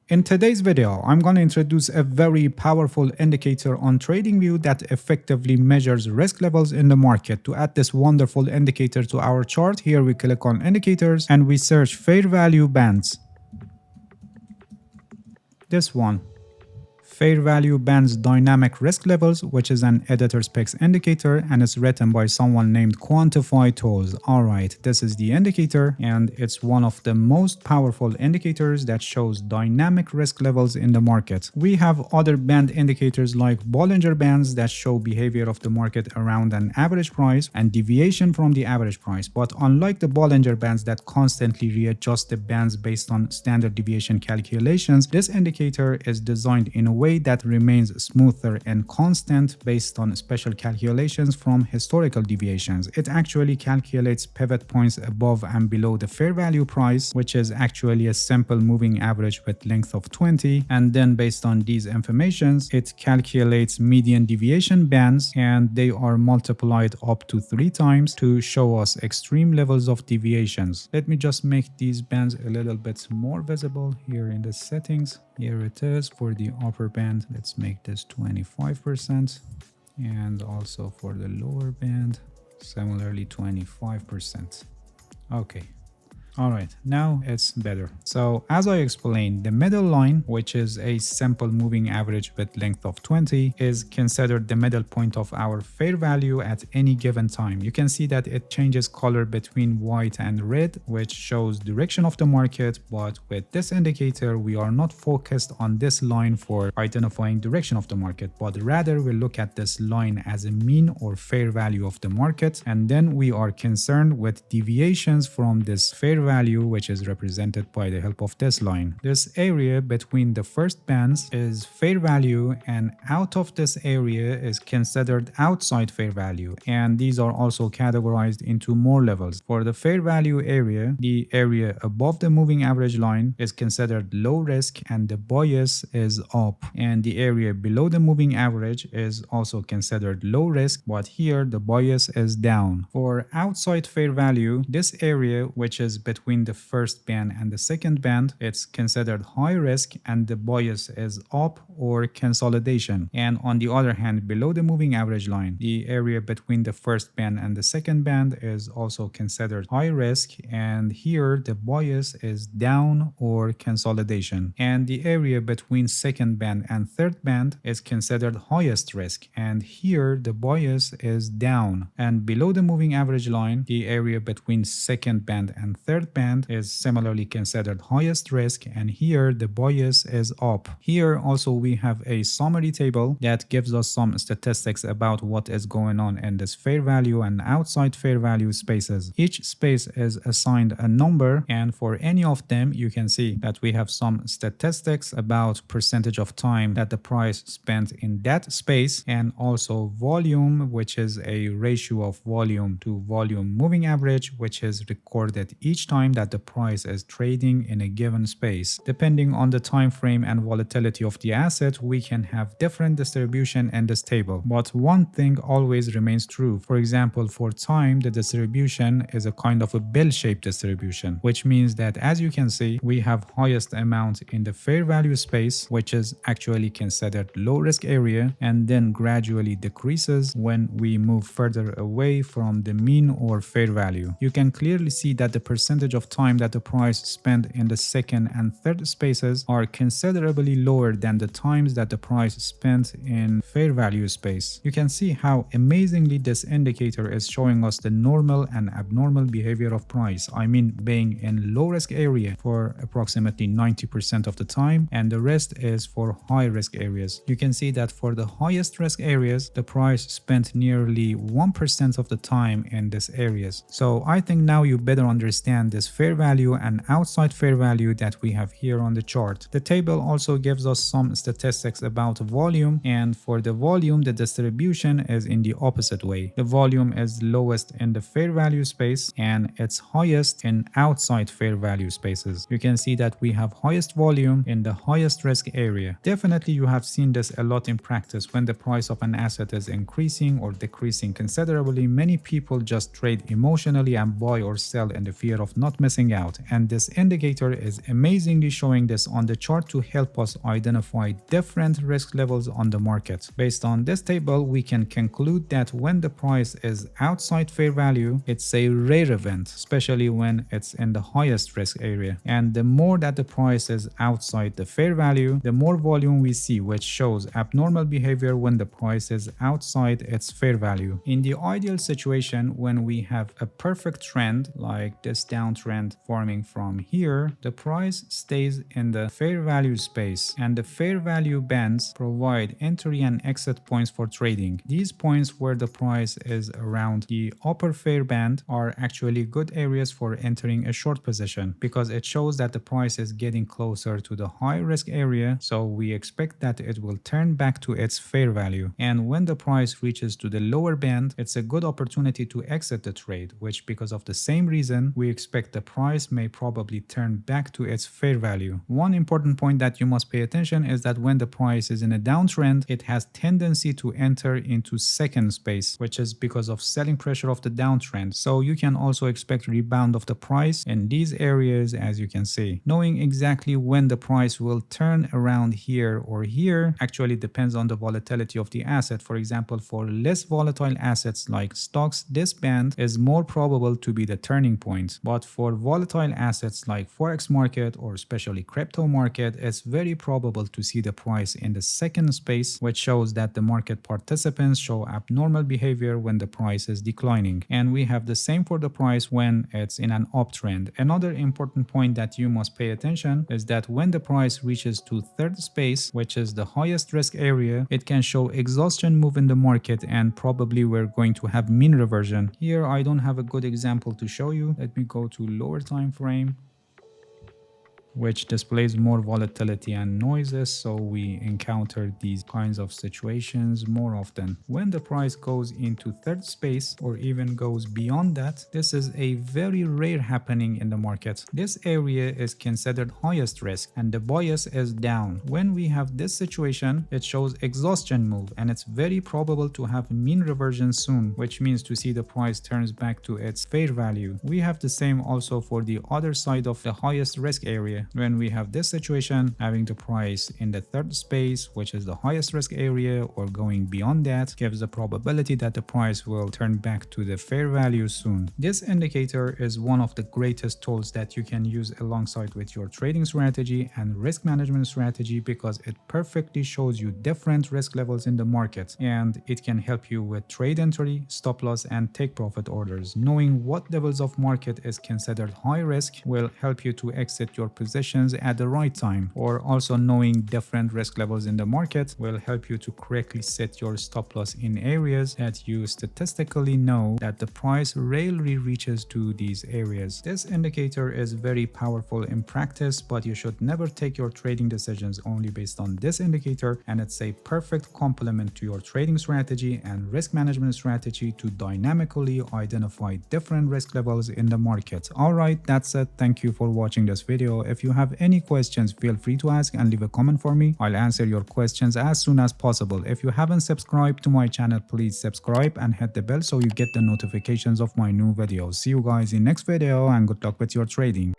In today's video, I'm going to introduce a very powerful indicator on TradingView that effectively measures risk levels in the market. To add this wonderful indicator to our chart, here we click on indicators and we search fair value bands. This one. Fair value bands dynamic risk levels, which is an editor specs indicator, and it's written by someone named Quantify Tools. Alright, this is the indicator, and it's one of the most powerful indicators that shows dynamic risk levels in the market. We have other band indicators like Bollinger Bands that show behavior of the market around an average price and deviation from the average price. But unlike the Bollinger Bands that constantly readjust the bands based on standard deviation calculations, this indicator is designed in a way that remains smoother and constant based on special calculations from historical deviations. It actually calculates pivot points above and below the fair value price, which is actually a simple moving average with length of 20, and then based on these informations, it calculates median deviation bands, and they are multiplied up to 3 times to show us extreme levels of deviations. Let me just make these bands a little bit more visible here in the settings. Here it is for the upper band. Let's make this 25%, and also for the lower band, similarly 25%. Okay. Alright, now it's better. So as I explained, the middle line, which is a simple moving average with length of 20, is considered the middle point of our fair value at any given time. You can see that it changes color between white and red, which shows direction of the market, but with this indicator, we are not focused on this line for identifying direction of the market, but rather we look at this line as a mean or fair value of the market, and then we are concerned with deviations from this fair value, which is represented by the help of this line. This area between the first bands is fair value, and out of this area is considered outside fair value, and these are also categorized into more levels. For the fair value area, the area above the moving average line is considered low risk and the bias is up, and the area below the moving average is also considered low risk, but here the bias is down. For outside fair value, this area, which is between the first band and the second band, it's considered high risk and the bias is up or consolidation. And on the other hand, below the moving average line, the area between the first band and the second band is also considered high risk, and here the bias is down or consolidation. And the area between second band and third band is considered highest risk, and here the bias is down. And below the moving average line, the area between second band and third band is similarly considered highest risk, and here the bias is up. Here also we have a summary table that gives us some statistics about what is going on in this fair value and outside fair value spaces. Each space is assigned a number, and for any of them you can see that we have some statistics about percentage of time that the price spent in that space, and also volume, which is a ratio of volume to volume moving average, which is recorded each time that the price is trading in a given space. Depending on the time frame and volatility of the asset, we can have different distribution in this table. But one thing always remains true. For example, for time, the distribution is a kind of a bell-shaped distribution, which means that as you can see, we have highest amount in the fair value space, which is actually considered low risk area, and then gradually decreases when we move further away from the mean or fair value. You can clearly see that the percentage of time that the price spent in the second and third spaces are considerably lower than the times that the price spent in fair value space. You can see how amazingly this indicator is showing us the normal and abnormal behavior of price. I mean, being in low risk area for approximately 90% of the time, and the rest is for high risk areas. You can see that for the highest risk areas, the price spent nearly 1% of the time in these areas. So I think now you better understand this fair value and outside fair value that we have here on the chart. The table also gives us some statistics about volume, and for the volume, the distribution is in the opposite way. The volume is lowest in the fair value space and it's highest in outside fair value spaces. You can see that we have highest volume in the highest risk area. Definitely you have seen this a lot in practice. When the price of an asset is increasing or decreasing considerably, many people just trade emotionally and buy or sell in the fear of not missing out. And this indicator is amazingly showing this on the chart to help us identify different risk levels on the market. Based on this table, we can conclude that when the price is outside fair value, it's a rare event, especially when it's in the highest risk area. And the more that the price is outside the fair value, the more volume we see, which shows abnormal behavior when the price is outside its fair value. In the ideal situation, when we have a perfect trend like this downtrend forming from here, the price stays in the fair value space, and the fair value bands provide entry and exit points for trading. These points where the price is around the upper fair band are actually good areas for entering a short position, because it shows that the price is getting closer to the high risk area, so we expect that it will turn back to its fair value. And when the price reaches to the lower band, it's a good opportunity to exit the trade, which because of the same reason, we expect the price may probably turn back to its fair value. One important point that you must pay attention is that when the price is in a downtrend, it has tendency to enter into second space, which is because of selling pressure of the downtrend. So you can also expect rebound of the price in these areas, as you can see. Knowing exactly when the price will turn around here or here actually depends on the volatility of the asset. For example, for less volatile assets like stocks, this band is more probable to be the turning point. But for volatile assets like Forex market or especially crypto market, it's very probable to see the price in the second space, which shows that the market participants show abnormal behavior when the price is declining. And we have the same for the price when it's in an uptrend. Another important point that you must pay attention is that when the price reaches to third space, which is the highest risk area, it can show exhaustion move in the market, and probably we're going to have mean reversion. Here I don't have a good example to show you. Let me go to lower time frame, which displays more volatility and noises, so we encounter these kinds of situations more often. When the price goes into third space or even goes beyond that, this is a very rare happening in the market. This area is considered highest risk and the bias is down. When we have this situation, it shows exhaustion move, and it's very probable to have mean reversion soon, which means to see the price turns back to its fair value. We have the same also for the other side of the highest risk area. When we have this situation, having the price in the third space, which is the highest risk area, or going beyond that, gives the probability that the price will turn back to the fair value soon. This indicator is one of the greatest tools that you can use alongside with your trading strategy and risk management strategy, because it perfectly shows you different risk levels in the market, and it can help you with trade entry, stop loss, and take profit orders. Knowing what levels of market is considered high risk will help you to exit your positions at the right time, or also knowing different risk levels in the market will help you to correctly set your stop loss in areas that you statistically know that the price rarely reaches to these areas. This indicator is very powerful in practice, but you should never take your trading decisions only based on this indicator, and it's a perfect complement to your trading strategy and risk management strategy to dynamically identify different risk levels in the market. Alright, that's it. Thank you for watching this video. If you have any questions, feel free to ask and leave a comment for me. I'll answer your questions as soon as possible. If you haven't subscribed to my channel, please subscribe and hit the bell so you get the notifications of my new videos. See you guys in next video, and good luck with your trading.